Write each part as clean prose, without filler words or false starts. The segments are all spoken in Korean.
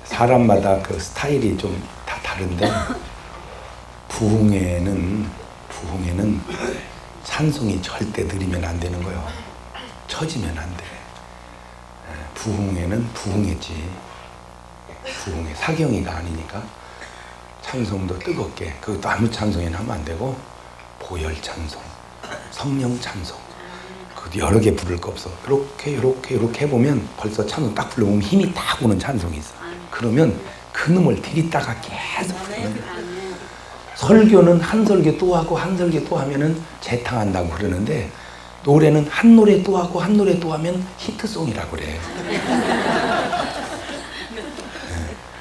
사람마다 그 스타일이 좀 다 다른데 부흥회는 찬송이 절대 느리면 안 되는 거예요. 처지면 안 돼. 부흥회는 부흥회지. 부흥회 사경이가 아니니까 찬송도 뜨겁게, 그것도 아무 찬송이나 하면 안 되고 보혈 찬송, 성령 찬송, 그 여러 개 부를 거 없어. 이렇게 해보면 벌써 찬송 딱 불러보면 힘이 딱 오는 찬송이 있어. 그러면 그 놈을 들이다가 계속 부르는 거야. 설교는 한 설교 또 하고 한 설교 또 하면은 재탕한다고 그러는데, 노래는 한 노래 또 하고 한 노래 또 하면 히트송이라고 그래.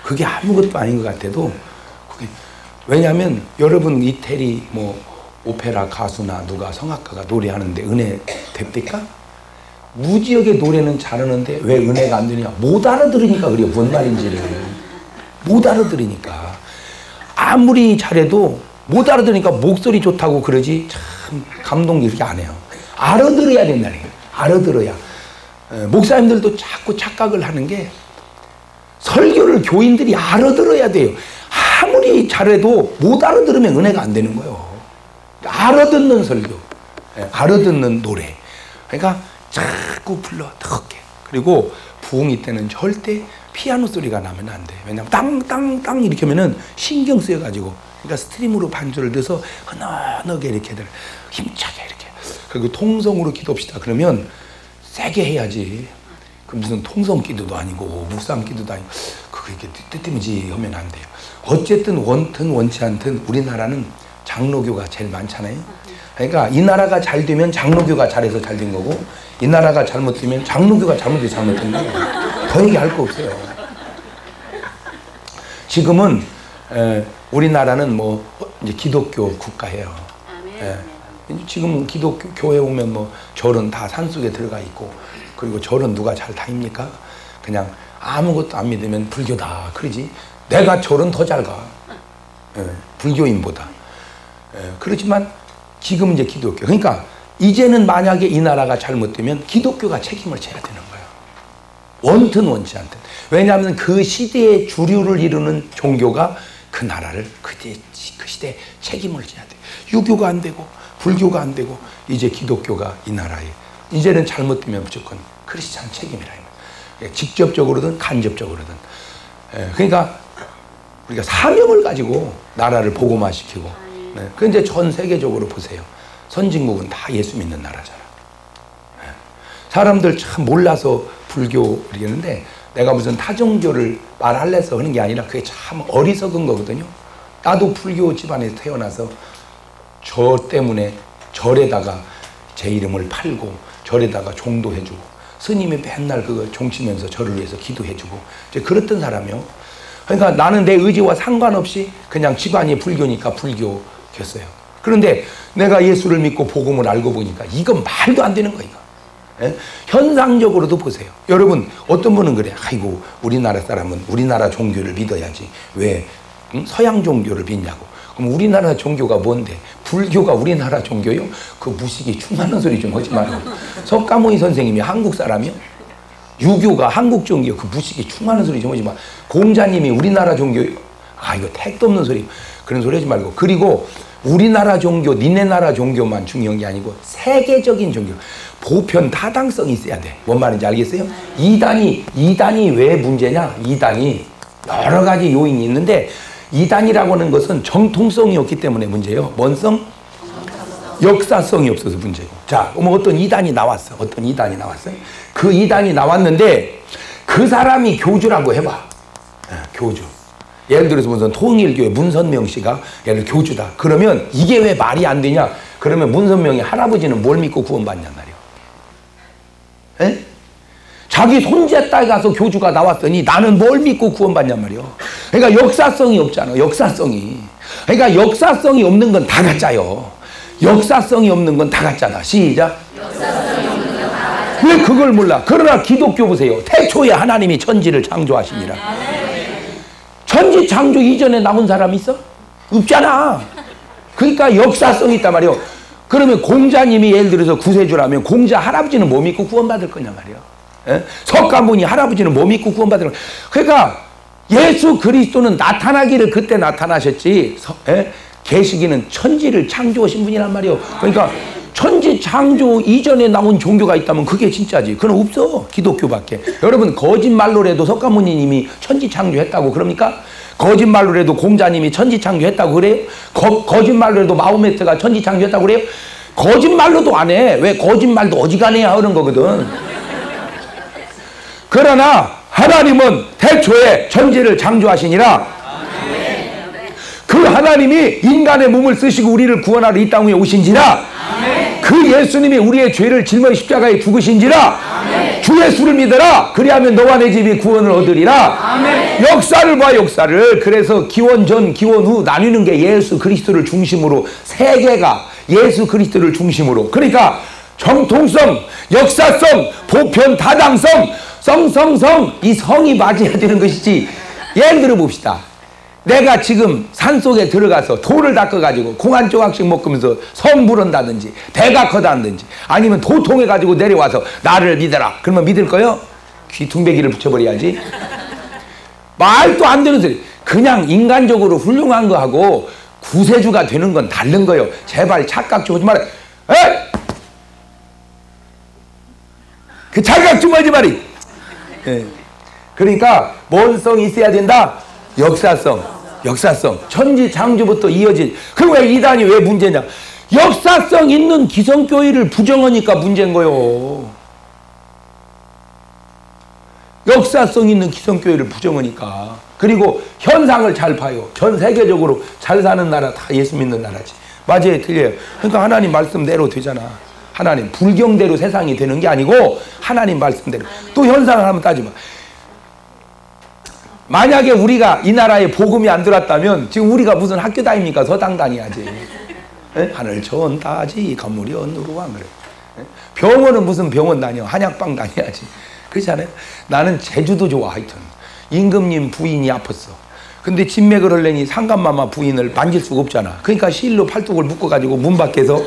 그게 아무것도 아닌 것 같아도, 왜냐하면 여러분 이태리 뭐 오페라 가수나 누가 성악가가 노래하는데 은혜 됩니까? 무지하게 노래는 잘하는데 왜 은혜가 안 되냐? 못 알아들으니까 그래요. 뭔 말인지를 못 알아들으니까. 아무리 잘해도 못 알아들으니까 목소리 좋다고 그러지, 참 감동 이렇게 안 해요. 알아들어야 된다는 거예요. 알아들어야. 목사님들도 자꾸 착각을 하는 게, 설교를 교인들이 알아들어야 돼요. 아무리 잘해도 못 알아들으면 은혜가 안 되는 거예요. 알아듣는 설교, 알아듣는 노래. 그러니까 자꾸 불러 덕게. 그리고 부흥이 때는 절대 피아노 소리가 나면 안 돼. 왜냐면 땅땅땅 이렇게 하면은 신경 쓰여가지고, 그러니까 스트림으로 반주를 넣어서 흔하게 이렇게 힘차게 이렇게. 그리고 통성으로 기도합시다. 그러면 세게 해야지. 그 무슨 통성 기도도 아니고 묵상 기도도 아니고 그거 이렇게 뜨뜨미지 하면 안 돼요. 어쨌든 원든 원치 않든 우리나라는 장로교가 제일 많잖아요. 그러니까 이 나라가 잘 되면 장로교가 잘해서 잘 된 거고, 이 나라가 잘못되면 장로교가 잘못돼서 잘못된 거예요. 더 얘기할 거 없어요. 지금은 우리나라는 뭐 이제 기독교 국가예요. 지금 기독교 교회 오면 뭐 절은 다 산속에 들어가 있고, 그리고 절은 누가 잘 다닙니까? 그냥 아무것도 안 믿으면 불교다 그러지. 내가 절은 더 잘 가. 불교인보다. 그렇지만 지금 이제 기독교. 그러니까 이제는 만약에 이 나라가 잘못되면 기독교가 책임을 져야 되는 거예요. 원든 원치 않든. 왜냐하면 그 시대의 주류를 이루는 종교가 그 나라를 그 시대에 책임을 져야 돼요. 유교가 안 되고 불교가 안 되고 이제 기독교가 이 나라에 이제는 잘못되면 무조건 크리스찬 책임이라. 직접적으로든 간접적으로든. 그러니까 우리가 사명을 가지고 나라를 복음화시키고. 그 이제 전 세계적으로 보세요. 선진국은 다 예수 믿는 나라잖아. 사람들 참 몰라서 불교 그러겠는데, 내가 무슨 타종교를 말할래서 하는 게 아니라 그게 참 어리석은 거거든요. 나도 불교 집안에서 태어나서 저 때문에 절에다가 제 이름을 팔고 절에다가 종도해주고, 스님이 맨날 그거 종치면서 저를 위해서 기도해주고 이제 그랬던 사람이요. 그러니까 나는 내 의지와 상관없이 그냥 집안이 불교니까 불교였어요. 그런데 내가 예수를 믿고 복음을 알고 보니까 이건 말도 안 되는 거예요. 현상적으로도 보세요. 여러분, 어떤 분은 그래. 아이고, 우리나라 사람은 우리나라 종교를 믿어야지 왜 서양 종교를 믿냐고. 그럼 우리나라 종교가 뭔데? 불교가 우리나라 종교요? 그 무식이 충만한 소리 좀 하지 말고. 석가모니 선생님이 한국 사람이요? 유교가 한국 종교, 그 무식이 충만한 소리 좀 하지 마. 공자님이 우리나라 종교요? 아, 이거 택도 없는 소리. 그런 소리 하지 말고. 그리고 우리나라 종교, 니네 나라 종교만 중요한 게 아니고 세계적인 종교, 보편 타당성이 있어야 돼. 뭔 말인지 알겠어요? 이단이 왜 문제냐? 이단이 여러 가지 요인이 있는데, 이단이라고 하는 것은 정통성이 없기 때문에 문제예요. 뭔성? 역사성이 없어서 문제고. 자, 뭐 어떤 이단이 나왔어. 어떤 이단이 나왔어요. 그 이단이 나왔는데 그 사람이 교주라고 해봐. 교주. 예를 들어서 무슨 통일교회 문선명 씨가 예를 들어 교주다. 그러면 이게 왜 말이 안 되냐? 그러면 문선명이 할아버지는 뭘 믿고 구원받냔 말이야. 에? 자기 손자 딸 가서 교주가 나왔더니 나는 뭘 믿고 구원받냔 말이야. 그러니까 역사성이 없잖아. 역사성이. 그러니까 역사성이 없는 건 다 가짜요. 역사성이 없는 건 다 가짜다. 시작. 역사성이 없는 건 다 가짜. 왜 그걸 몰라? 그러나 기독교 보세요. 태초에 하나님이 천지를 창조하시니라. 천지 창조 이전에 나온 사람 있어? 없잖아. 그러니까 역사성이 있단 말이에요. 그러면 공자님이 예를 들어서 구세주라면 공자 할아버지는 뭐 믿고 구원받을 거냐 말이야. 예? 석가모니 할아버지는 뭐 믿고 구원받을 거냐. 그러니까 예수 그리스도는 나타나기를 그때 나타나셨지. 예? 계시기는 천지를 창조하신 분이란 말이에요. 그러니까 천지 창조 이전에 나온 종교가 있다면 그게 진짜지. 그건 없어. 기독교밖에. 여러분 거짓말로라도 석가모니님이 천지 창조했다고 그럽니까? 거짓말로라도 공자님이 천지 창조했다고 그래요? 거짓말로라도 마호메트가 천지 창조했다고 그래요? 거짓말로도 안 해. 왜? 거짓말도 어지간해야 하는 거거든. 그러나 하나님은 태초에 천지를 창조하시니라. 그 하나님이 인간의 몸을 쓰시고 우리를 구원하러 이 땅에 오신지라. 그 예수님이 우리의 죄를 짊어 십자가에 죽으신지라. 주 예수를 믿어라. 그리하면 너와 내 집이 구원을 얻으리라. 역사를 봐, 역사를. 그래서 기원 전 기원 후 나뉘는 게 예수 그리스도를 중심으로, 세계가 예수 그리스도를 중심으로. 그러니까 정통성, 역사성, 보편 타당성, 성성성, 이 성이 맞아야 되는 것이지. 예를 들어 봅시다. 내가 지금 산속에 들어가서 돌을 닦아가지고 콩 한 조각씩 먹으면서 성 부른다든지 대각하다든지 아니면 도통해가지고 내려와서 나를 믿어라. 그러면 믿을 거요? 귀퉁배기를 붙여버려야지. 말도 안 되는 소리. 그냥 인간적으로 훌륭한 거하고 구세주가 되는 건 다른 거요. 제발 착각 좀 하지 마라. 에이! 그 착각 좀 하지 마라. 예. 그러니까 뭔 성이 있어야 된다? 역사성. 역사성. 천지 창조부터 이어진. 그럼 왜 이단이 왜 문제냐? 역사성 있는 기성교회를 부정하니까 문제인 거요. 역사성 있는 기성교회를 부정하니까. 그리고 현상을 잘 봐요. 전 세계적으로 잘 사는 나라 다 예수 믿는 나라지. 맞아요, 틀려요. 그러니까 하나님 말씀대로 되잖아. 하나님 불경대로 세상이 되는 게 아니고 하나님 말씀대로. 또 현상을 한번 따져봐. 만약에 우리가 이 나라에 복음이 안 들어왔다면 지금 우리가 무슨 학교 다닙니까? 서당 다녀야지. 에? 하늘 좋은 다지 건물이 어느로왕 그래. 에? 병원은 무슨 병원 다녀? 한약방 다녀야지. 그렇지 않아요? 나는 제주도 좋아. 하여튼 임금님 부인이 아팠어. 근데 진맥을 흘려니 상감마마 부인을 만질 수가 없잖아. 그러니까 실로 팔뚝을 묶어가지고 문 밖에서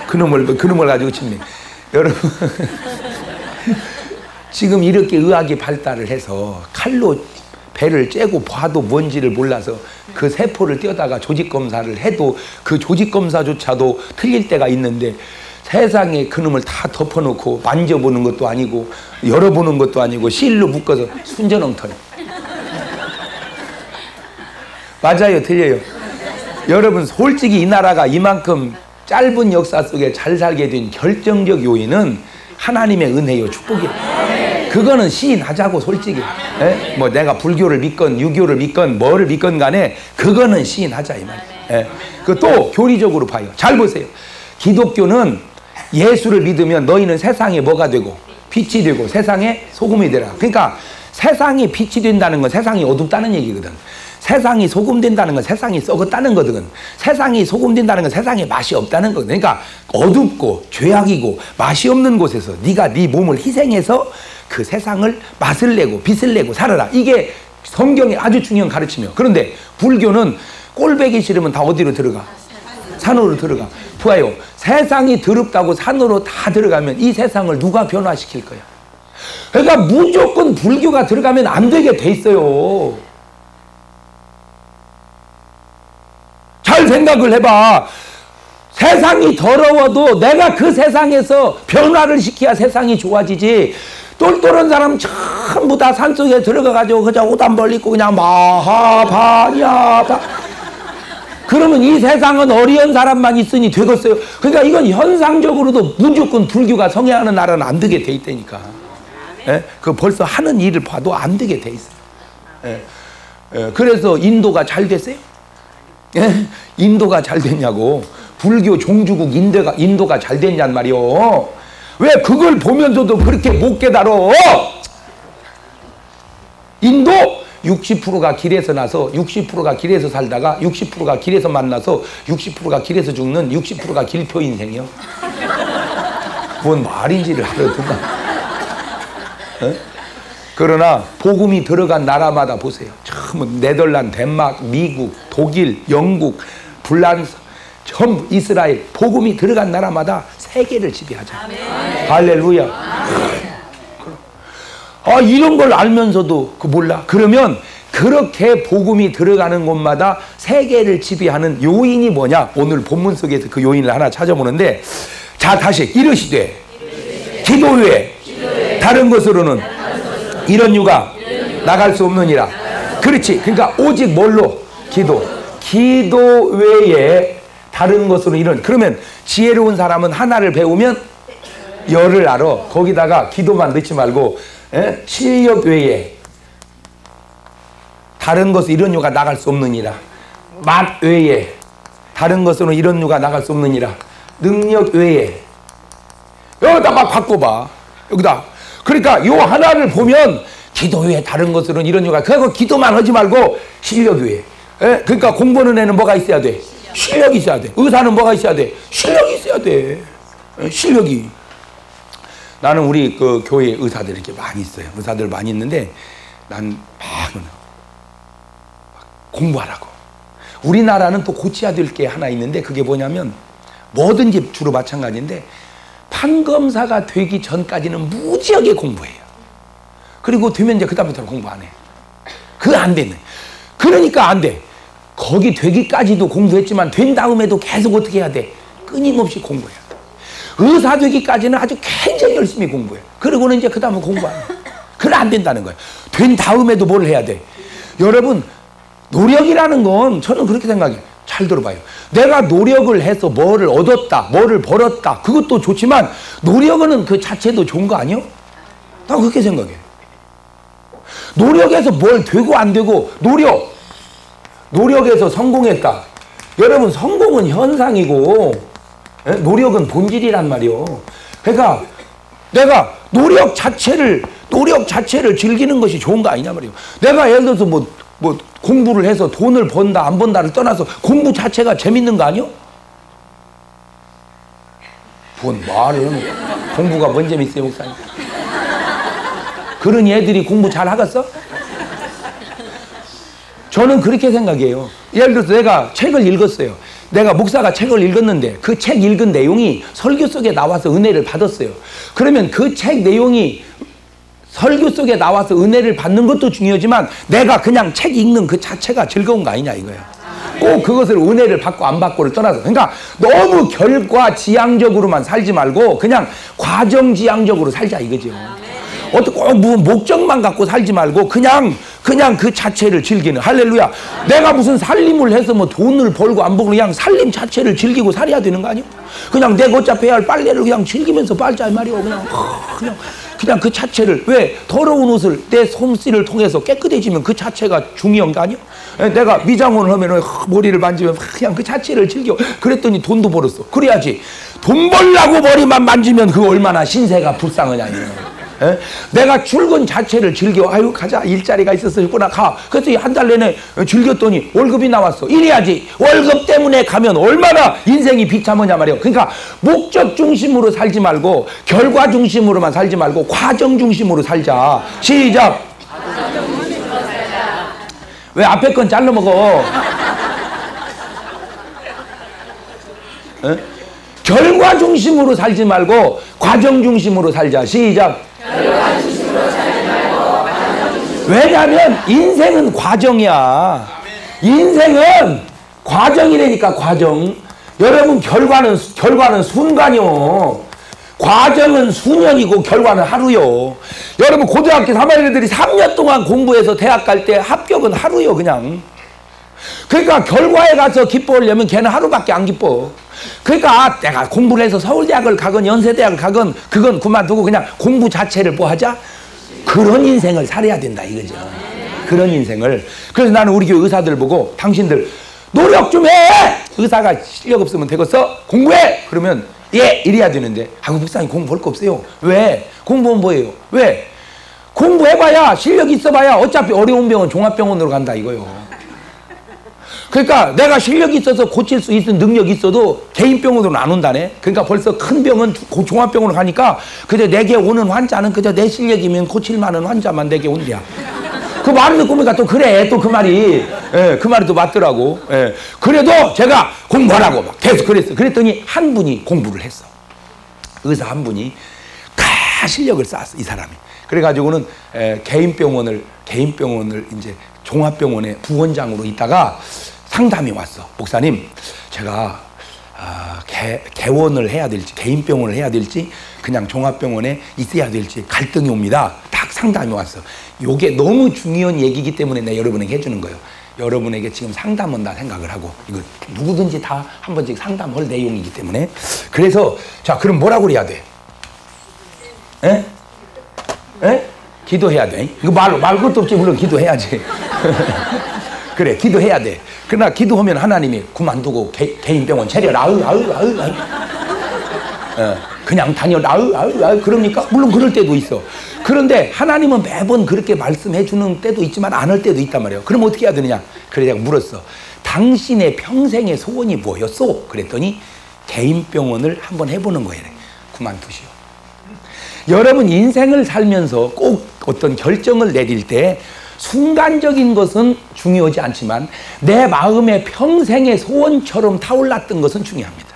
그놈을 가지고 진맥. 여러분 지금 이렇게 의학이 발달을 해서 칼로 배를 째고 봐도 뭔지를 몰라서 그 세포를 떼어다가 조직검사를 해도 그 조직검사조차도 틀릴 때가 있는데 세상에 그놈을 다 덮어놓고 만져보는 것도 아니고 열어보는 것도 아니고 실로 묶어서 순전엉터리. 맞아요, 틀려요? 여러분 솔직히 이 나라가 이만큼 짧은 역사 속에 잘 살게 된 결정적 요인은 하나님의 은혜요, 축복이에요. 그거는 시인하자고 솔직히. 에? 뭐 내가 불교를 믿건 유교를 믿건 뭐를 믿건 간에 그거는 시인하자 이 말이에요. 그 또 교리적으로 봐요. 잘 보세요. 기독교는 예수를 믿으면 너희는 세상에 뭐가 되고 빛이 되고 세상에 소금이 되라. 그러니까 세상이 빛이 된다는 건 세상이 어둡다는 얘기거든. 세상이 소금 된다는 건 세상이 썩었다는 거거든. 세상이 소금 된다는 건 세상에 맛이 없다는 거거든. 그러니까 어둡고 죄악이고 맛이 없는 곳에서 네가 네 몸을 희생해서 그 세상을 맛을 내고 빛을 내고 살아라. 이게 성경의 아주 중요한 가르침이에요. 그런데 불교는 꼴배기 싫으면 다 어디로 들어가? 산으로 들어가. 보아요. 세상이 더럽다고 산으로 다 들어가면 이 세상을 누가 변화시킬 거야? 그러니까 무조건 불교가 들어가면 안 되게 돼 있어요. 잘 생각을 해봐. 세상이 더러워도 내가 그 세상에서 변화를 시켜야 세상이 좋아지지. 똘똘한 사람 전부 다 산속에 들어가가지고 그냥 옷 한 벌 입고 그냥 마하바냐바. 그러면 이 세상은 어리한 사람만 있으니 되겠어요. 그러니까 이건 현상적으로도 무조건 불교가 성행하는 나라는 안 되게 돼 있다니까. 예? 그 벌써 하는 일을 봐도 안 되게 돼 있어요. 예? 예. 그래서 인도가 잘 됐어요. 예? 인도가 잘 됐냐고. 불교 종주국 인도가 잘 됐냔 말이요. 왜 그걸 보면서도 그렇게 못 깨달어? 인도 60%가 길에서 나서 60%가 길에서 살다가 60%가 길에서 만나서 60%가 길에서 죽는 60%가 길표 인생이요. 뭔 말인지를 알아듣나? 어? 그러나 복음이 들어간 나라마다 보세요. 참 네덜란드, 덴마크, 미국, 독일, 영국, 불란서 전부 이스라엘 복음이 들어간 나라마다 세계를 지배하자. 할렐루야. 이런 걸 알면서도 몰라? 그러면 그렇게 복음이 들어가는 곳마다 세계를 지배하는 요인이 뭐냐? 오늘 본문 속에서 그 요인을 하나 찾아보는데, 자, 다시 이르시되 기도 외에 다른 것으로는 이런 유가 나갈 수 없느니라. 그렇지. 그러니까 오직 뭘로? 기도 외에 다른 것으로 이런. 그러면 지혜로운 사람은 하나를 배우면 열을 알아. 거기다가 기도만 넣지 말고 실력 외에 다른 것으로 이런 유가 나갈 수 없느니라. 맛 외에 다른 것으로 이런 유가 나갈 수 없느니라. 능력 외에. 여기다 막 바꿔봐. 여기다. 그러니까 요 하나를 보면 기도 외에 다른 것으로는 이런 유가. 그거 기도만 하지 말고 실력 외에. 그러니까 공부하는 애는 뭐가 있어야 돼? 실력이 있어야 돼. 의사는 뭐가 있어야 돼? 실력이 있어야 돼. 실력이. 나는 우리 그 교회 의사들 이렇게 많이 있어요. 의사들 많이 있는데 난 막 공부하라고. 우리나라는 또 고쳐야 될 게 하나 있는데 그게 뭐냐면 뭐든지 주로 마찬가지인데 판검사가 되기 전까지는 무지하게 공부해요. 그리고 되면 이제 그다음부터는 공부 안 해. 그거 안 되네. 그러니까 안 돼. 거기 되기까지도 공부했지만 된 다음에도 계속 어떻게 해야 돼? 끊임없이 공부해야 돼. 의사 되기까지는 아주 굉장히 열심히 공부해. 그러고는 이제 그 다음은 공부 안 해. 그래 안 된다는 거야. 된 다음에도 뭘 해야 돼? 여러분, 노력이라는 건 저는 그렇게 생각해요. 잘 들어봐요. 내가 노력을 해서 뭐를 얻었다, 뭐를 벌었다, 그것도 좋지만 노력은 그 자체도 좋은 거 아니요? 나 그렇게 생각해. 노력해서 뭘 되고 안 되고, 노력해서 성공했다. 여러분, 성공은 현상이고 노력은 본질이란 말이요. 그러니까 내가 노력 자체를 즐기는 것이 좋은 거 아니냐 말이에요. 내가 예를 들어서 뭐 공부를 해서 돈을 번다 안 번다를 떠나서 공부 자체가 재밌는 거 아니요? 뭔 말을 공부가 뭔 재밌어요, 목사님? 그런 애들이 공부 잘 하겠어? 저는 그렇게 생각해요. 예를 들어서 내가 책을 읽었어요. 내가 목사가 책을 읽었는데 그 책 읽은 내용이 설교 속에 나와서 은혜를 받았어요. 그러면 그 책 내용이 설교 속에 나와서 은혜를 받는 것도 중요하지만 내가 그냥 책 읽는 그 자체가 즐거운 거 아니냐 이거야. 꼭 그것을 은혜를 받고 안 받고를 떠나서. 그러니까 너무 결과지향적으로만 살지 말고 그냥 과정지향적으로 살자 이거죠. 어떻게 꼭 무슨 목적만 갖고 살지 말고 그냥 그 자체를 즐기는. 할렐루야. 내가 무슨 살림을 해서 뭐 돈을 벌고 안 벌고 그냥 살림 자체를 즐기고 살아야 되는 거 아니야? 그냥 내가 어차피 해야 할 빨래를 그냥 즐기면서 빨자 이 말이오. 그냥 그 자체를. 왜? 더러운 옷을 내 솜씨를 통해서 깨끗해지면 그 자체가 중요한 거 아니야? 내가 미장원을 하면 머리를 만지면 그냥 그 자체를 즐겨. 그랬더니 돈도 벌었어. 그래야지. 돈 벌라고 머리만 만지면 그 얼마나 신세가 불쌍하냐 이거. 내가 출근 자체를 즐겨. 아유 가자, 일자리가 있었구나 가. 그래서 한 달 내내 즐겼더니 월급이 나왔어. 이래야지. 월급 때문에 가면 얼마나 인생이 비참하냐 말이야. 그러니까 목적 중심으로 살지 말고 결과 중심으로만 살지 말고 과정 중심으로 살자. 시작. 왜 앞에 건 잘라 먹어? 결과 중심으로 살지 말고 과정 중심으로 살자. 시작. 왜냐하면 인생은 과정이야. 인생은 과정이라니까. 과정. 여러분, 결과는 순간이요. 과정은 수년이고 결과는 하루요. 여러분, 고등학교 3학년 애들이 3년 동안 공부해서 대학 갈 때 합격은 하루요 그냥. 그러니까 결과에 가서 기뻐하려면 걔는 하루밖에 안 기뻐. 그러니까 내가 공부를 해서 서울대학을 가건 연세대학을 가건 그건 그만두고 그냥 공부 자체를 뭐 하자? 그런 인생을 살아야 된다 이거죠. 그런 인생을. 그래서 나는 우리 교회 의사들 보고 당신들 노력 좀 해! 의사가 실력 없으면 되겠어? 공부해! 그러면 예! 이래야 되는데 아이고 목사님 공부할 거 없어요. 왜? 공부하면 뭐예요? 왜? 공부해봐야 실력 있어봐야 어차피 어려운 병원 종합병원으로 간다 이거요. 그러니까 내가 실력이 있어서 고칠 수 있는 능력이 있어도 개인병원으로는 안 온다네. 그러니까 벌써 큰 병원 종합병원으로 가니까 그저 내게 오는 환자는 그저 내 실력이면 고칠 만한 환자만 내게 온대야. 그 말을 듣고 보니까 또 그래. 또 그 말이. 예, 그 말이 또 맞더라고. 예. 그래도 제가 공부하라고 막 계속 그랬어. 그랬더니 한 분이 공부를 했어. 의사 한 분이 실력을 쌓았어, 이 사람이. 그래가지고는 개인 병원을 이제 종합병원의 부원장으로 있다가 상담이 왔어. 목사님, 제가 개원을 해야 될지, 개인 병원을 해야 될지, 그냥 종합병원에 있어야 될지 갈등이 옵니다. 딱 상담이 왔어. 요게 너무 중요한 얘기이기 때문에 내가 여러분에게 해주는 거예요. 여러분에게 지금 상담한다 생각을 하고, 이거 누구든지 다 한 번씩 상담할 내용이기 때문에. 그래서 자, 그럼 뭐라고 해야 돼? 에? 에? 기도해야 돼. 이거 말 것도 없지. 물론 기도해야지. 그래, 기도해야 돼. 그러나 기도하면 하나님이 그만두고 개인 병원 차려라. 그냥 다녀라. 그럽니까? 물론 그럴 때도 있어. 그런데 하나님은 매번 그렇게 말씀해 주는 때도 있지만 안 할 때도 있단 말이에요. 그럼 어떻게 해야 되느냐? 그래, 내가 물었어. 당신의 평생의 소원이 뭐였어? 그랬더니 개인 병원을 한번 해보는 거예요. 그만두시오. 여러분 인생을 살면서 꼭 어떤 결정을 내릴 때 순간적인 것은 중요하지 않지만 내 마음의 평생의 소원처럼 타올랐던 것은 중요합니다.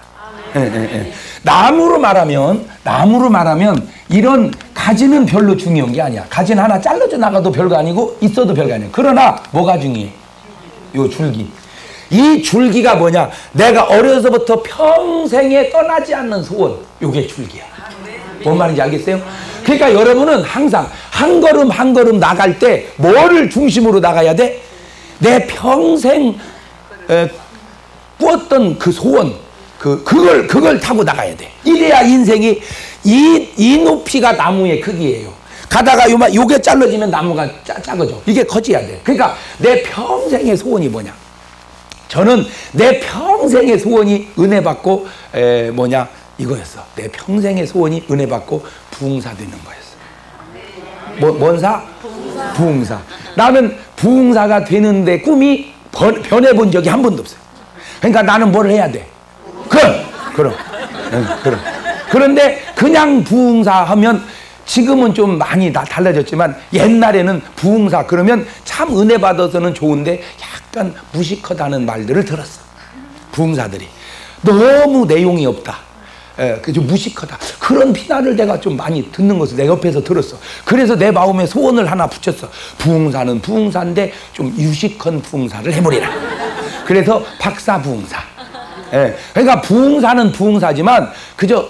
나무로 말하면 이런 가지는 별로 중요한 게 아니야. 가지는 하나 잘라져 나가도 별거 아니고 있어도 별거 아니야. 그러나 뭐가 중요해? 요 줄기. 이 줄기가 뭐냐? 내가 어려서부터 평생에 떠나지 않는 소원. 요게 줄기야. 뭔 말인지 알겠어요? 그러니까 여러분은 항상 한 걸음 한 걸음 나갈 때 뭐를 중심으로 나가야 돼? 내 평생 꾸었던 그 소원, 그걸 타고 나가야 돼. 이래야 인생이 이 높이가 나무의 크기예요. 가다가 요게 잘라지면 나무가 작아져. 이게 커져야 돼. 그러니까 내 평생의 소원이 뭐냐? 저는 내 평생의 소원이 은혜 받고 이거였어. 내 평생의 소원이 은혜 받고 부흥사 되는 거였어. 뭔 사? 부흥사. 나는 부흥사가 되는데 꿈이 변해본 적이 한 번도 없어요. 그러니까 나는 뭘 해야 돼? 그럼. 그런데 그냥 부흥사 하면 지금은 좀 많이 달라졌지만 옛날에는 부흥사 그러면 참 은혜 받아서는 좋은데 약간 무식하다는 말들을 들었어. 부흥사들이. 너무 내용이 없다. 좀 무식하다. 그런 비난을 내가 좀 많이 듣는 것을 내 옆에서 들었어. 그래서 내 마음에 소원을 하나 붙였어. 부흥사는 부흥사인데 좀 유식한 부흥사를 해버리라. 그래서 박사 부흥사. 그러니까 부흥사는 부흥사지만 그저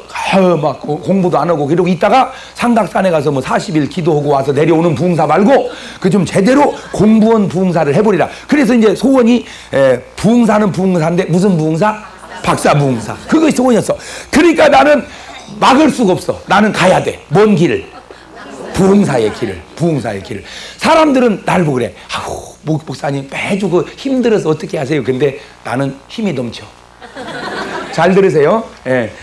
막 공부도 안 하고 그러고 있다가 삼각산에 가서 뭐 40일 기도하고 와서 내려오는 부흥사 말고 그 좀 제대로 공부한 부흥사를 해버리라. 그래서 이제 소원이 부흥사는 부흥사인데 무슨 부흥사? 박사 부흥사. 그것이 소원이었어. 그러니까 나는 막을 수가 없어. 나는 가야 돼. 뭔 길을? 부흥사의 길을. 사람들은 날 보고 그래. 목사님 매주 힘들어서 어떻게 하세요? 근데 나는 힘이 넘쳐. 잘 들으세요.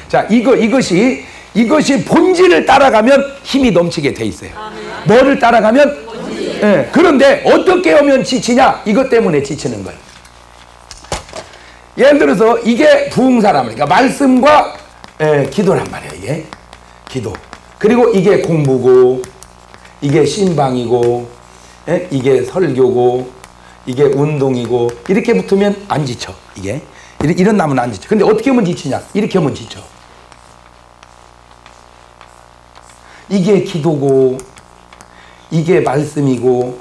자, 이것이 본질을 따라가면 힘이 넘치게 돼 있어요. 뭐를 따라가면? 그런데 어떻게 하면 지치냐? 이것 때문에 지치는 거예요. 예를 들어서 이게 부흥사란 말이야. 그러니까 말씀과 기도란 말이야. 이게 기도. 그리고 이게 공부고, 이게 신방이고, 이게 설교고, 이게 운동이고. 이렇게 붙으면 안 지쳐. 이게 이런 나무는 안 지쳐. 근데 어떻게 하면 지치냐? 이렇게 하면 지쳐. 이게 기도고, 이게 말씀이고,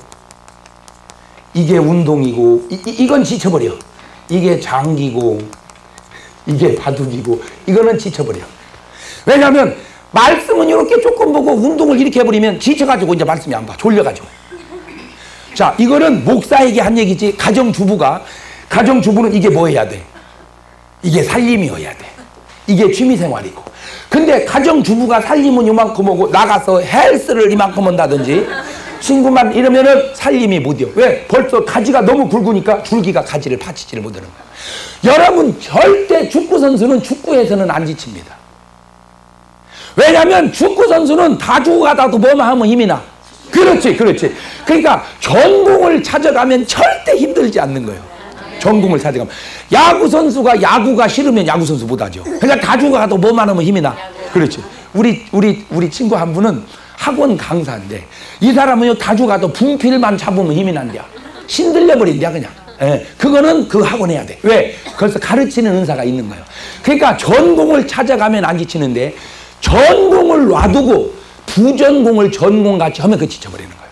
이게 운동이고, 이건 지쳐버려. 이게 장기고, 이게 바둑이고, 이거는 지쳐버려. 왜냐하면 말씀은 이렇게 조금 보고 운동을 이렇게 해버리면 지쳐가지고 이제 말씀이 안 봐. 졸려가지고. 자, 이거는 목사에게 한 얘기지. 가정주부는 이게 뭐 해야 돼? 이게 살림이어야 돼. 이게 취미생활이고. 근데 가정주부가 살림은 이만큼 하고 나가서 헬스를 이만큼 한다든지 친구만 이러면은 살림이 못 이어. 왜? 벌써 가지가 너무 굵으니까 줄기가 가지를 받치지를 못하는 거야. 여러분 절대 축구선수는 축구에서는 안 지칩니다. 왜냐하면 축구선수는 다 주고 가다도 뭐만 하면 힘이 나. 그렇지. 그러니까 전공을 찾아가면 절대 힘들지 않는 거예요. 전공을 찾아가면. 야구선수가 야구가 싫으면 야구선수 못하죠. 그러니까 다 주고 가도 뭐만 하면 힘이 나. 그렇지. 우리 친구 한 분은 학원 강사인데 이 사람은요 다주 가도 분필만 잡으면 힘이 난대요. 신들려 버린대요 그냥. 예, 그거는 그 학원 해야 돼. 왜? 그래서 가르치는 은사가 있는 거예요. 그러니까 전공을 찾아가면 안 지치는데 전공을 놔두고 부전공을 전공같이 하면 그 지쳐버리는 거예요.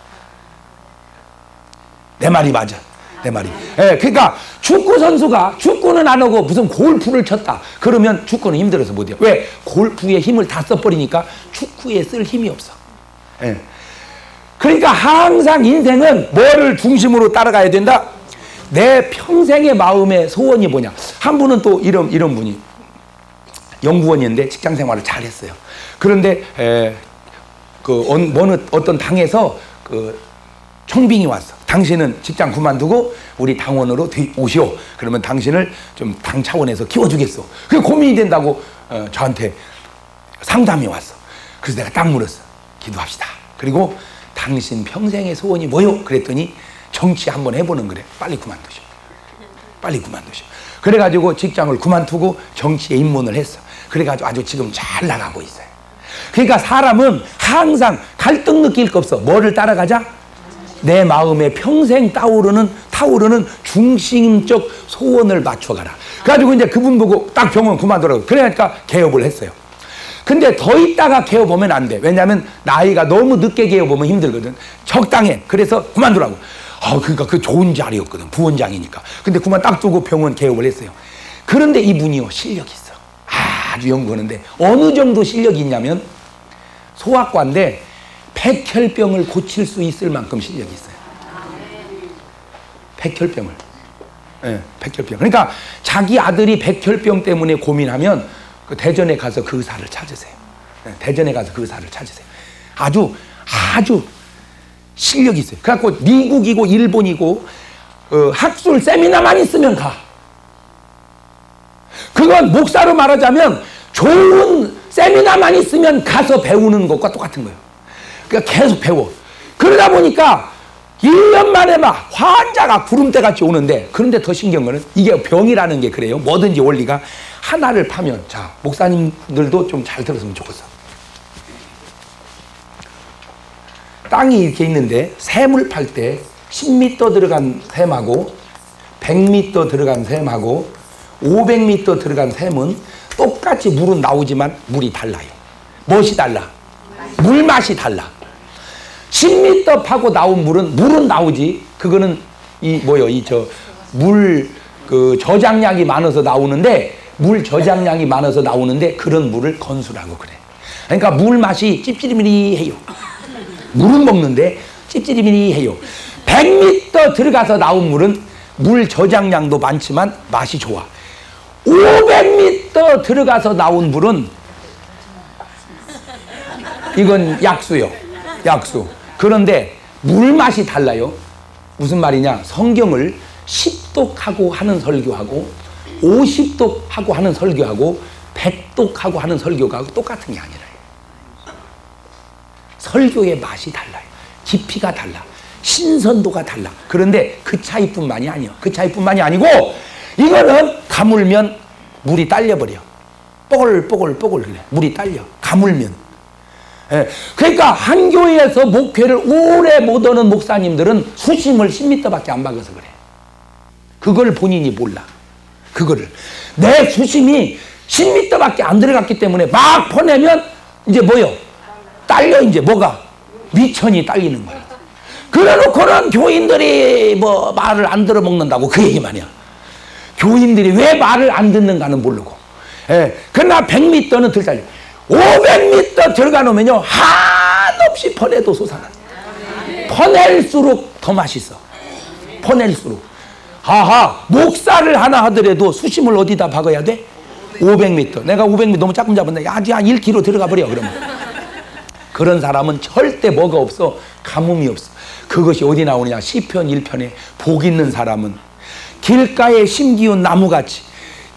내 말이 맞아. 내 말이. 예, 그러니까 축구 선수가 축구는 안 하고 무슨 골프를 쳤다. 그러면 축구는 힘들어서 못해요. 왜? 골프에 힘을 다 써버리니까 축구에 쓸 힘이 없어. 예. 그러니까 항상 인생은 뭐를 중심으로 따라가야 된다? 내 평생의 마음의 소원이 뭐냐. 한 분은 또 이런 분이 연구원이었는데 직장 생활을 잘했어요. 그런데 어떤 당에서 청빙이 왔어. 당신은 직장 그만두고 우리 당원으로 오시오. 그러면 당신을 좀 당 차원에서 키워주겠어. 그게 고민이 된다고 저한테 상담이 왔어. 그래서 내가 딱 물었어. 기도합시다. 그리고 당신 평생의 소원이 뭐요? 그랬더니 정치 한번 해보는 거래. 빨리 그만두시오. 빨리 그만두시오. 그래가지고 직장을 그만두고 정치에 입문을 했어. 그래가지고 아주 지금 잘 나가고 있어요. 그러니까 사람은 항상 갈등 느낄 거 없어. 뭐를 따라가자? 내 마음에 평생 타오르는 중심적 소원을 맞춰가라. 그래가지고 이제 그분 보고 딱 병원 그만두라고. 그러니까 개업을 했어요. 근데 더 있다가 개업하면 안 돼. 왜냐하면 나이가 너무 늦게 개업하면 힘들거든. 적당해. 그래서 그만두라고. 그러니까 그 좋은 자리였거든. 부원장이니까. 근데 그만 딱 두고 병원 개업을 했어요. 그런데 이분이요 실력이 있어. 아주 연구하는데 어느 정도 실력이 있냐면 소아과인데 백혈병을 고칠 수 있을 만큼 실력이 있어요. 백혈병을. 네, 백혈병. 그러니까 자기 아들이 백혈병 때문에 고민하면 그 대전에 가서 그 의사를 찾으세요. 네, 대전에 가서 그 의사를 찾으세요. 아주 실력이 있어요. 그래갖고 미국이고 일본이고 학술 세미나만 있으면 가. 그건 목사로 말하자면 좋은 세미나만 있으면 가서 배우는 것과 똑같은 거예요. 그러니까 계속 배워. 그러다 보니까 1년 만에 막 환자가 구름대같이 오는데, 그런데 더 신기한 거는 이게 병이라는 게 그래요. 뭐든지 원리가 하나를 파면, 자, 목사님들도 좀 잘 들었으면 좋겠어. 땅이 이렇게 있는데 샘을 팔 때 10m 들어간 샘하고 100m 들어간 샘하고 500m 들어간 샘은 똑같이 물은 나오지만 물이 달라요. 무엇이 달라? 물 맛이 달라. 10m 파고 나온 물은 나오지. 그거는 물 저장량이 많아서 나오는데, 물 저장량이 많아서 나오는데 그런 물을 건수라고 그래. 그러니까 물 맛이 찝찝이해요. 물은 먹는데 찝찝이해요. 100m 들어가서 나온 물은 물 저장량도 많지만 맛이 좋아. 500m 들어가서 나온 물은 이건 약수요. 약수. 그런데 물 맛이 달라요. 무슨 말이냐? 성경을 10독하고 하는 설교하고 50독하고 하는 설교하고 100독하고 하는 설교가 똑같은 게 아니라요. 설교의 맛이 달라요. 깊이가 달라. 신선도가 달라. 그런데 그 차이뿐만이 아니에요. 그 차이뿐만이 아니고 이거는 가물면 물이 딸려버려. 뽀글뽀글 그래. 물이 딸려. 가물면. 예. 그러니까 한 교회에서 목회를 오래 못하는 목사님들은 수심을 10m밖에 안 박아서 그래. 그걸 본인이 몰라. 그거를. 내 수심이 10m밖에 안 들어갔기 때문에 막 보내면 이제 뭐요? 딸려. 이제 뭐가? 미천이 딸리는 거야. 그래놓고는 교인들이 뭐 말을 안 들어먹는다고 그 얘기만이야. 교인들이 왜 말을 안 듣는가는 모르고. 예. 그러나 100m는 덜 달려. 500m 들어가 놓으면요 한없이 퍼내도 솟아나. 퍼낼수록 더 맛있어. 퍼낼수록. 목살을 하나 하더라도 수심을 어디다 박아야 돼? 500m. 내가 500m 너무 조금 잡았네. 야 1km 들어가 버려. 그러면 그런 사람은 절대 뭐가 없어? 가뭄이 없어. 그것이 어디 나오느냐? 시편 1편에 복 있는 사람은 길가에 심기운 나무같이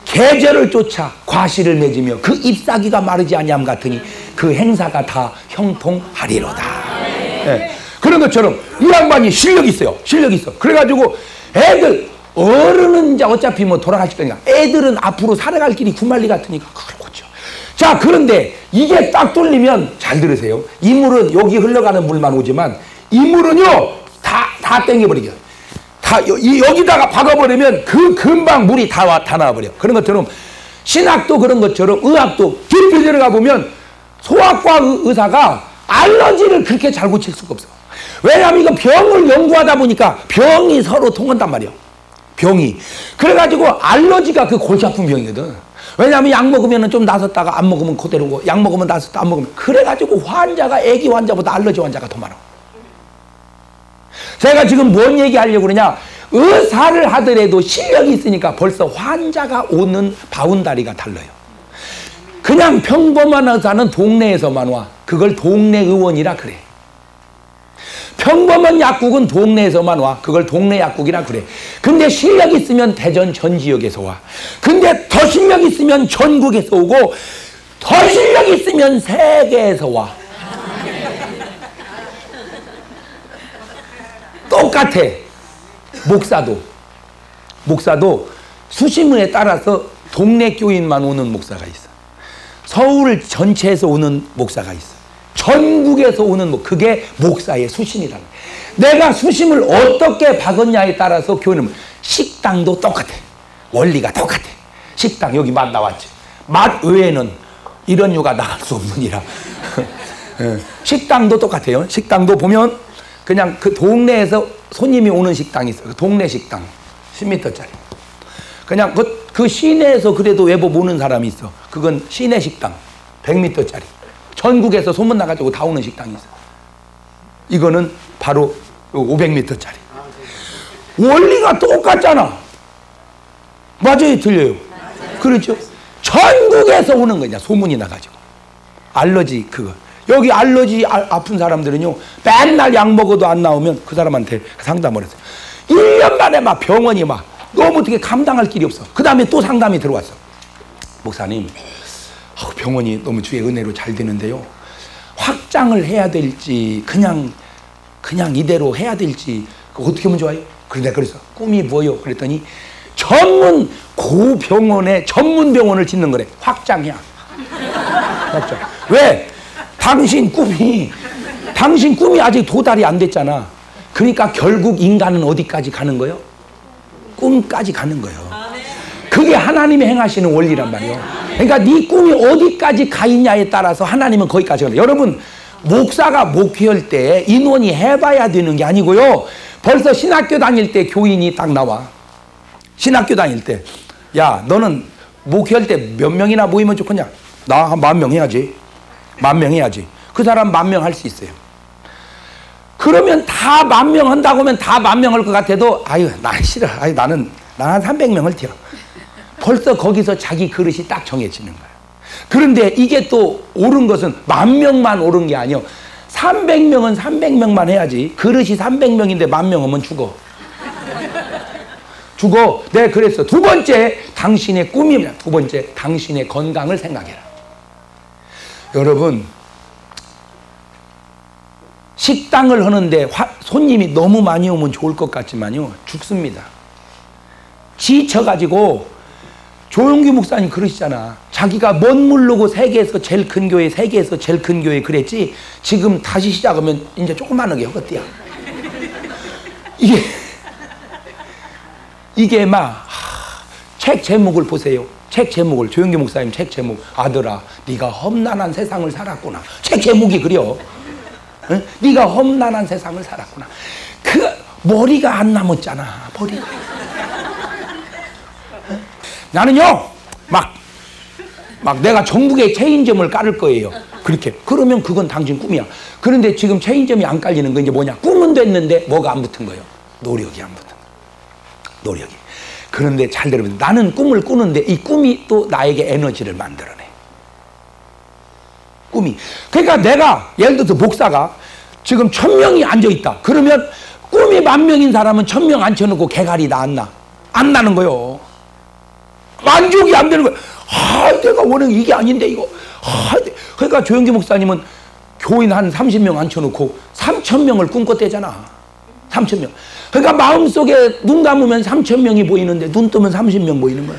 계절을 쫓아 과실을 맺으며 그 잎사귀가 마르지 아니함 같으니 그 행사가 다 형통하리로다. 네. 그런 것처럼 이 양반이 실력이 있어요. 실력이 있어. 그래가지고 어른은 이제 어차피 뭐 돌아가실 거니까 애들은 앞으로 살아갈 길이 구말리 같으니까 그걸 고쳐. 자, 그런데 이게 딱 뚫리면 잘 들으세요. 이 물은 여기 흘러가는 물만 오지만 이 물은요 다 땡겨버리죠. 다 여기다가 박아버리면 그 금방 물이 다 나와버려. 그런 것처럼 신학도 그런 것처럼 의학도 깊이 들어가 보면 소아과 의사가 알러지를 그렇게 잘 고칠 수가 없어. 왜냐하면 이거 병을 연구하다 보니까 병이 서로 통한단 말이야. 병이. 그래가지고 알러지가 그 골치 아픈 병이거든. 왜냐하면 약 먹으면 좀 나섰다가 안 먹으면 그대로고, 약 먹으면 나섰다 안 먹으면. 그래가지고 환자가 애기 환자보다 알러지 환자가 더 많아. 제가 지금 뭔 얘기하려고 그러냐. 의사를 하더라도 실력이 있으니까 벌써 환자가 오는 바운다리가 달라요. 그냥 평범한 의사는 동네에서만 와. 그걸 동네 의원이라 그래. 평범한 약국은 동네에서만 와. 그걸 동네 약국이라 그래. 근데 실력 있으면 대전 전 지역에서 와. 근데 더 실력 있으면 전국에서 오고, 더 실력 있으면 세계에서 와. 똑같아. 목사도 수시문에 따라서 동네 교인만 오는 목사가 있어. 서울 전체에서 오는 목사가 있어. 전국에서 오는 그게 목사의 수심이다. 내가 수심을 어떻게 박았냐에 따라서 교회는 식당도 똑같아. 원리가 똑같아. 식당 여기 맛 나왔지. 맛 외에는 이런 유가 나갈 수 없느니라. 식당도 똑같아요. 식당도 보면 그냥 그 동네에서 손님이 오는 식당이 있어. 그 동네 식당 10m짜리. 그냥 그 시내에서 그래도 외부 모는 사람이 있어. 그건 시내 식당 100m짜리. 전국에서 소문 나가지고 다 오는 식당이 있어. 이거는 바로 500m짜리. 원리가 똑같잖아. 맞아요, 틀려요? 그렇죠? 전국에서 오는 거냐, 소문이 나가지고. 알러지 그거. 여기 알러지 아픈 사람들은요, 맨날 약 먹어도 안 나오면 그 사람한테 상담을 했어요. 1년 만에 막 병원이 막 너무 어떻게 감당할 길이 없어. 그 다음에 또 상담이 들어왔어. 목사님, 병원이 너무 주의 은혜로 잘 되는데요, 확장을 해야 될지 그냥 이대로 해야 될지 어떻게 하면 좋아요? 그래서 꿈이 뭐요? 그랬더니 전문 고병원에 전문 병원을 짓는 거래. 확장이야. 확장. 왜? 당신 꿈이 아직 도달이 안 됐잖아. 그러니까 결국 인간은 어디까지 가는 거예요? 꿈까지 가는 거예요. 그게 하나님이 행하시는 원리란 말이에요. 그러니까 네 꿈이 어디까지 가 있냐에 따라서 하나님은 거기까지 가는 거예요. 여러분, 목사가 목회할 때 인원이 해봐야 되는 게 아니고요. 벌써 신학교 다닐 때 교인이 딱 나와. 신학교 다닐 때, 야, 너는 목회할 때 몇 명이나 모이면 좋겠냐? 나 한 10,000명 해야지. 10,000명 해야지. 그 사람 10,000명 할 수 있어요. 그러면 다 10,000명 한다고 하면 다 10,000명 할 것 같아도, 아유, 나 싫어. 아유, 나는 한 300명을 튀어. 벌써 거기서 자기 그릇이 딱 정해지는 거예요. 그런데 이게 또 옳은 것은 10,000명만 옳은 게 아니요. 300명은 300명만 해야지. 그릇이 300명인데 10,000명 하면 죽어. 죽어. 내가 그랬어. 두 번째, 당신의 꿈이면, 두 번째, 당신의 건강을 생각해라. 여러분, 식당을 하는데 손님이 너무 많이 오면 좋을 것 같지만요, 죽습니다. 지쳐가지고, 조용규 목사님 그러시잖아. 자기가 먼 물르고 세계에서 제일 큰 교회 그랬지, 지금 다시 시작하면 이제 조그마하게 허것띠야. 이게 막 책 제목을 보세요. 책 제목을, 조용규 목사님 책 제목, 아들아 네가 험난한 세상을 살았구나. 책 제목이 그려. 응? 네가 험난한 세상을 살았구나. 그 머리가 안 남았잖아. 머리가. 응? 나는요 막 내가 전국에 체인점을 깔을 거예요. 그렇게. 그러면 그건 당신 꿈이야. 그런데 지금 체인점이 안 깔리는 건 이제 뭐냐? 꿈은 됐는데 뭐가 안 붙은 거예요? 노력이 안 붙은 거예요. 노력이. 그런데 잘 들으면, 나는 꿈을 꾸는데 이 꿈이 또 나에게 에너지를 만들어내. 꿈이. 그러니까 내가 예를 들어서 목사가 지금 1,000명이 앉아있다. 그러면 꿈이 10,000명인 사람은 1,000명 앉혀놓고 개갈이 안 나. 안 나는 거요. 만족이 안 되는 거야. 내가 원하는 이게 아닌데 이거. 그러니까 조영기 목사님은 교인 한 30명 앉혀놓고 3,000명을 꿈꿨대잖아. 3,000명. 그러니까 마음속에 눈 감으면 3,000명이 보이는데 눈 뜨면 30명 보이는 거야.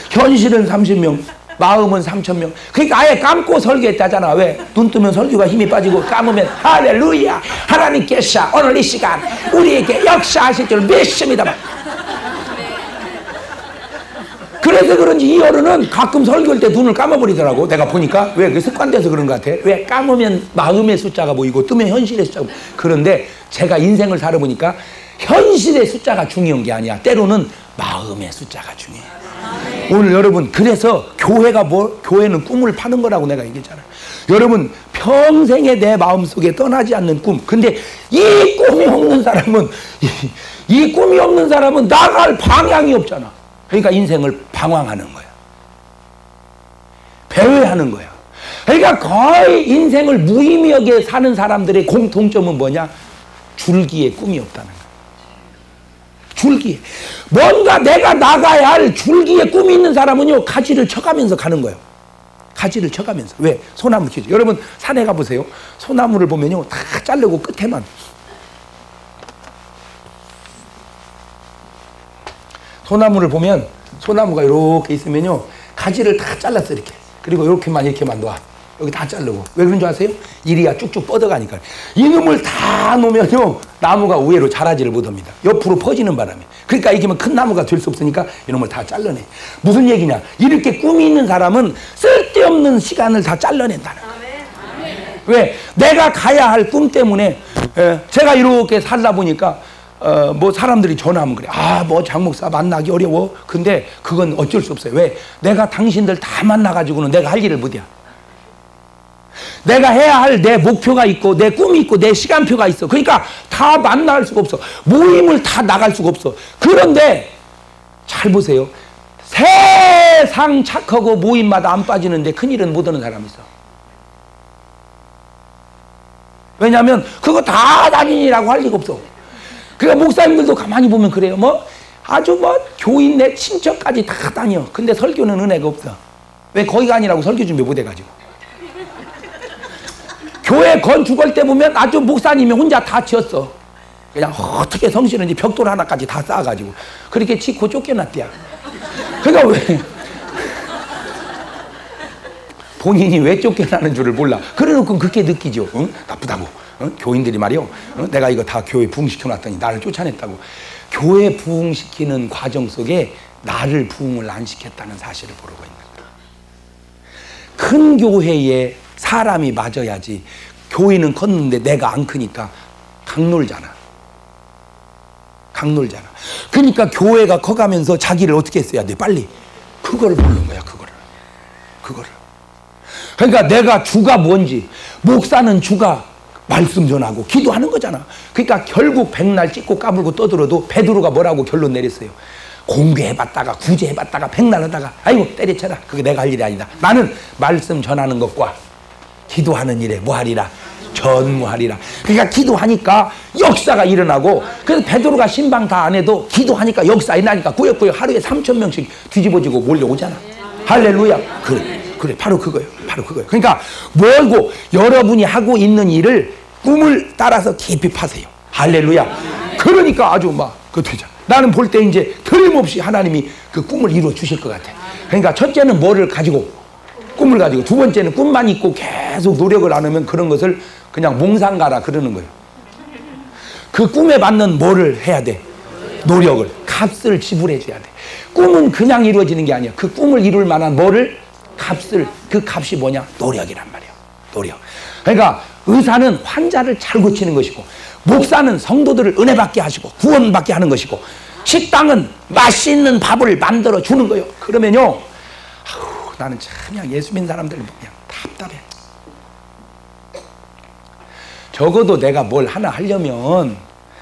현실은 30명, 마음은 3,000명. 그러니까 아예 감고 설교했다잖아. 왜? 눈 뜨면 설교가 힘이 빠지고 감으면 할렐루야 하나님께서 오늘 이 시간 우리에게 역사하실 줄 믿습니다. 그래서 그런지 이 어른은 가끔 설교할 때 눈을 감아버리더라고. 내가 보니까. 왜? 그 습관돼서 그런 것 같아. 왜? 감으면 마음의 숫자가 보이고 뜨면 현실의 숫자가 보이고. 그런데 제가 인생을 살아보니까 현실의 숫자가 중요한 게 아니야. 때로는 마음의 숫자가 중요해. 오늘 여러분, 그래서 교회가 교회는 꿈을 파는 거라고 내가 얘기했잖아요. 여러분, 평생에 내 마음속에 떠나지 않는 꿈. 근데 이 꿈이 없는 사람은 이 꿈이 없는 사람은 나갈 방향이 없잖아. 그러니까 인생을 방황하는 거야. 배회하는 거야. 그러니까 거의 인생을 무의미하게 사는 사람들의 공통점은 뭐냐? 줄기에 꿈이 없다는 거야. 줄기에. 뭔가 내가 나가야 할 줄기에 꿈이 있는 사람은요, 가지를 쳐가면서 가는 거예요. 가지를 쳐가면서. 왜? 소나무 키죠. 여러분, 산에 가보세요. 소나무를 보면요, 다 자르고 끝에만. 소나무를 보면, 소나무가 이렇게 있으면요, 가지를 다 잘랐어, 이렇게. 그리고 이렇게만 놓아. 여기 다 자르고. 왜 그런 줄 아세요? 이리야 쭉쭉 뻗어가니까. 이놈을 다 놓으면요, 나무가 우회로 자라지를 못합니다. 옆으로 퍼지는 바람에. 그러니까 이게 큰 나무가 될 수 없으니까 이놈을 다 잘라내. 무슨 얘기냐? 이렇게 꿈이 있는 사람은 쓸데없는 시간을 다 잘라낸다는 거예요. 왜? 내가 가야 할 꿈 때문에. 제가 이렇게 살다 보니까 뭐 사람들이 전화하면 그래. 뭐 장목사 만나기 어려워. 근데 그건 어쩔 수 없어요. 왜? 내가 당신들 다 만나가지고는 내가 할 일을 못해. 내가 해야 할 내 목표가 있고 내 꿈이 있고 내 시간표가 있어. 그러니까 다 만날 수가 없어. 모임을 다 나갈 수가 없어. 그런데 잘 보세요. 세상 착하고 모임마다 안 빠지는데 큰일은 못 하는 사람이 있어. 왜냐하면 그거 다 다니라고 할 리가 없어. 그러니까 목사님들도 가만히 보면 그래요. 아주 교인 내 친척까지 다 다녀. 근데 설교는 은혜가 없어. 왜? 거기가 아니라고 설교 준비 못 해가지고. 교회 건축할 때 보면 아주 목사님이 혼자 다 지었어. 그냥 어떻게 성실한지 벽돌 하나까지 다 쌓아가지고 그렇게 짓고 쫓겨났대야. 그러니까 왜? 본인이 왜 쫓겨나는 줄을 몰라. 그래놓고 그렇게 느끼죠. 응? 나쁘다고. 응? 교인들이 말이요. 응? 내가 이거 다 교회 부흥시켜놨더니 나를 쫓아냈다고. 교회 부흥시키는 과정 속에 나를 부흥을 안 시켰다는 사실을 모르고 있는 거야. 큰 교회에 사람이 맞아야지. 교인은 컸는데 내가 안 크니까 강놀잖아. 강놀잖아. 그러니까 교회가 커가면서 자기를 어떻게 했어야 돼? 빨리. 그거를 모르는 거야. 그거를. 그러니까 내가 주가 뭔지. 목사는 주가 말씀 전하고 기도하는 거잖아. 그러니까 결국 백날 찍고 까불고 떠들어도 베드로가 뭐라고 결론 내렸어요? 공개해봤다가 구제해봤다가 백날 하다가 아이고 때려쳐라. 그게 내가 할 일이 아니다. 나는 말씀 전하는 것과 기도하는 일에 뭐하리라? 전무하리라. 그러니까 기도하니까 역사가 일어나고, 그래서 베드로가 신방 다 안 해도 기도하니까 역사 일어나니까 꾸역꾸역 하루에 3,000명씩 뒤집어지고 몰려오잖아. 할렐루야. 그래 바로 그거예요. 그러니까 뭘고 여러분이 하고 있는 일을 꿈을 따라서 깊이 파세요. 할렐루야. 그러니까 아주 그 되잖아. 나는 볼 때 이제 틀림없이 하나님이 그 꿈을 이루어 주실 것 같아. 그러니까 첫째는 뭐를 가지고? 꿈을 가지고. 두 번째는 꿈만 있고 계속 노력을 안 하면 그런 것을 그냥 몽상가라 그러는 거예요. 그 꿈에 맞는 뭐를 해야 돼? 노력을, 값을 지불해 줘야 돼. 꿈은 그냥 이루어지는 게 아니야. 그 꿈을 이룰 만한 뭐를? 값을. 그 값이 뭐냐? 노력이란 말이야. 노력. 그러니까 의사는 환자를 잘 고치는 것이고, 목사는 성도들을 은혜 받게 하시고 구원 받게 하는 것이고, 식당은 맛있는 밥을 만들어 주는 거예요. 그러면요, 나는 참 그냥 예수 믿는 사람들 그냥 답답해. 적어도 내가 뭘 하나 하려면,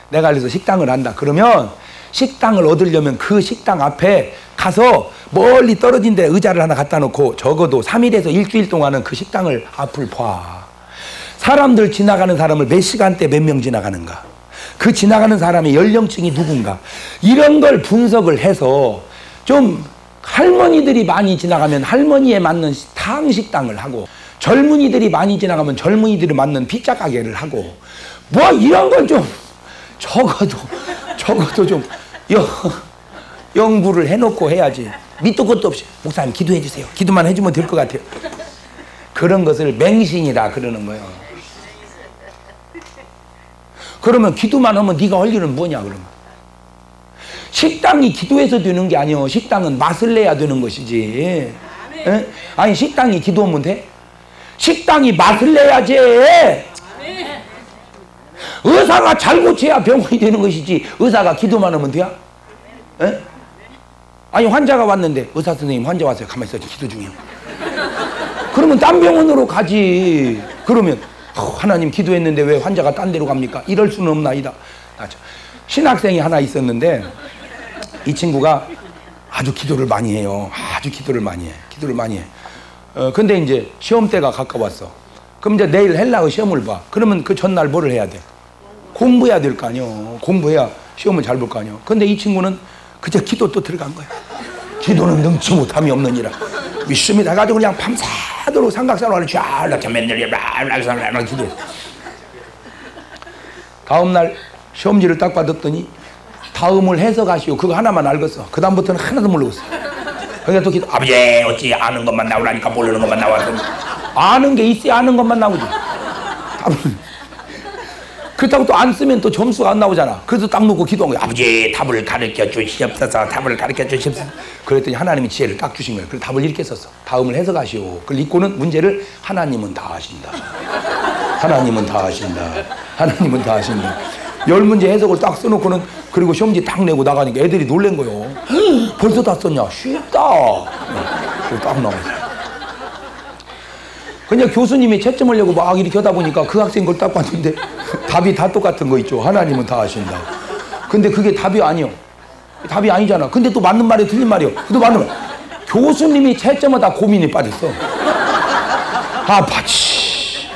내가 그래서 식당을 한다 그러면 식당을 얻으려면 그 식당 앞에 가서 멀리 떨어진 데 의자를 하나 갖다 놓고 적어도 3일에서 일주일 동안은 그 식당을 앞을 봐. 사람들 지나가는 사람을 몇 시간대 몇 명 지나가는가, 그 지나가는 사람의 연령층이 누군가, 이런 걸 분석을 해서 좀 할머니들이 많이 지나가면 할머니에 맞는 탕식당을 하고, 젊은이들이 많이 지나가면 젊은이들이 맞는 피자 가게를 하고, 이런 걸 좀 적어도 좀 연구를 해놓고 해야지. 밑도 끝도 없이 목사님 기도해 주세요. 기도만 해주면 될 것 같아요. 그런 것을 맹신이라 그러는 거예요. 그러면 기도만 하면 네가 할 일은 뭐냐 그러면. 식당이 기도해서 되는 게 아니에요. 식당은 맛을 내야 되는 것이지. 에? 아니 식당이 기도하면 돼? 식당이 맛을 내야지. 의사가 잘 고쳐야 병원이 되는 것이지 의사가 기도만 하면 돼야? 에? 아니 환자가 왔는데 의사 선생님 환자 왔어요. 가만히 있어 기도 중이요. 그러면 딴 병원으로 가지. 그러면 하나님 기도했는데 왜 환자가 딴 데로 갑니까? 이럴 수는 없나이다. 신학생이 하나 있었는데 이 친구가 아주 기도를 많이 해요. 아주 기도를 많이 해. 기도를 많이 해. 근데 이제 시험 때가 가까웠어. 그럼 이제 내일 헬라어 시험을 봐. 그러면 그 전날 뭐를 해야 돼? 공부해야 될 거 아니요. 공부해야 시험을 잘 볼 거 아니요. 근데 이 친구는 그저 기도 또 들어간 거야. 기도는 능치 못함이 없느니라. 믿음이 나가지고 그냥 밤새도록 삼각산화를 쫙 맨날 기도해. 다음날 시험지를 딱 받았더니 다음을 해석하시오. 그거 하나만 알겠어. 그 다음부터는 하나도 모르겠어. 그러니까 또 기도 아버지 어찌 아는 것만 나오라니까 모르는 것만 나와서 아는 게 있어야 아는 것만 나오지. 그렇다고 또 안 쓰면 또 점수가 안 나오잖아. 그래서 딱 놓고 기도한 거야. 아버지 답을 가르쳐 주시옵소서. 답을 가르쳐 주시옵소서. 그랬더니 하나님이 지혜를 딱 주신 거야. 그래서 답을 이렇게 썼어. 다음을 해석하시오. 그걸 읽고는 문제를 하나님은 다 하신다. 하나님은 다 하신다. 하나님은 다 하신다. 10문제 해석을 딱 써놓고는 그리고 시험지 딱 내고 나가니까 애들이 놀란 거요. 벌써 다 썼냐? 쉽다. 딱 나왔어. 그냥 교수님이 채점하려고 막 이렇게 하다 보니까 그 학생 걸 딱 봤는데 답이 다 똑같은 거 있죠. 하나님은 다 하신다. 근데 그게 답이 아니요. 답이 아니잖아. 근데 또 맞는 말이 틀린 말이요. 또 맞는 말. 교수님이 채점하다 고민이 빠졌어. 아, 파치.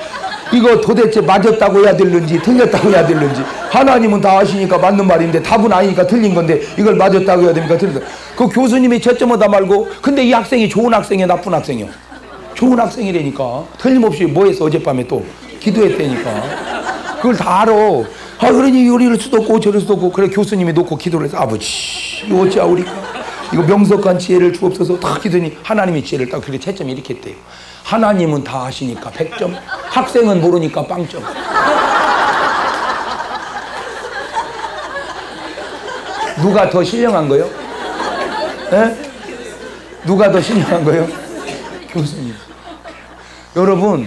이거 도대체 맞았다고 해야 될는지 틀렸다고 해야 될는지. 하나님은 다 하시니까 맞는 말인데 답은 아니니까 틀린 건데 이걸 맞았다고 해야 됩니까? 틀렸다. 그 교수님이 채점하다 말고 근데 이 학생이 좋은 학생이야 나쁜 학생이요? 좋은 학생이라니까. 틀림없이 뭐 했어? 어젯밤에 또 기도했다니까. 그걸 다 알아. 아, 그러니 이럴 수도 없고 저럴 수도 없고. 그래 교수님이 놓고 기도를 해서 아버지 이거 어찌하오리까. 이거 명석한 지혜를 주옵소서. 딱 기도니 하나님이 지혜를 딱 그렇게 채점이 이렇게 했대요. 하나님은 다 하시니까 100점. 학생은 모르니까 빵점. 누가 더 신령한 거요? 에? 누가 더 신령한 거요? 교수님. 여러분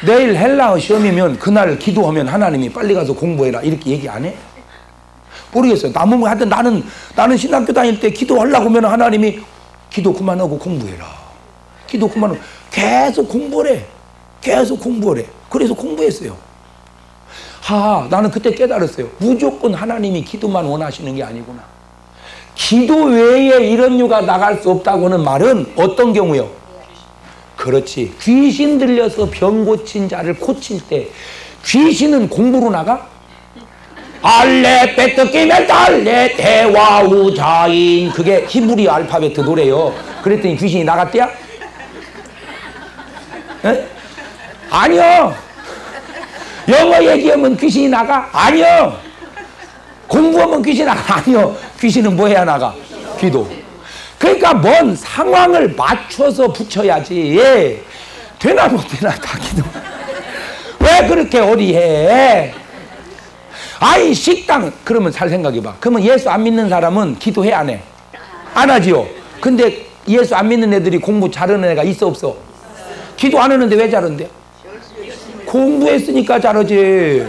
내일 헬라어 시험이면 그날 기도하면 하나님이 빨리 가서 공부해라 이렇게 얘기 안 해? 모르겠어요. 하여튼 나는 신학교 다닐 때 기도하려고 하면 하나님이 기도 그만하고 공부해라. 기도 그만하고 계속 공부를 해. 계속 공부를 해. 그래서 공부했어요. 나는 그때 깨달았어요. 무조건 하나님이 기도만 원하시는 게 아니구나. 기도 외에 이런 유가 나갈 수 없다고 하는 말은 어떤 경우요? 그렇지. 귀신 들려서 병 고친 자를 고칠 때 귀신은 공부로 나가? 알레 빼떡기면 달레 대와우자인 그게 히브리 알파벳 노래요. 그랬더니 귀신이 나갔대야? 에? 아니요. 영어 얘기하면 귀신이 나가? 아니요. 공부하면 귀신이 나가? 아니요. 귀신은 뭐 해야 나가? 기도. 그러니까 뭔 상황을 맞춰서 붙여야지. 되나 못 되나 다 기도. 왜 그렇게 어리해? 아이 식당 그러면 잘 생각해봐. 그러면 예수 안 믿는 사람은 기도해 안 해? 안 하지요. 근데 예수 안 믿는 애들이 공부 잘하는 애가 있어 없어? 기도 안 하는데 왜 잘한대? 공부했으니까 잘하지.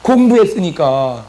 공부했으니까.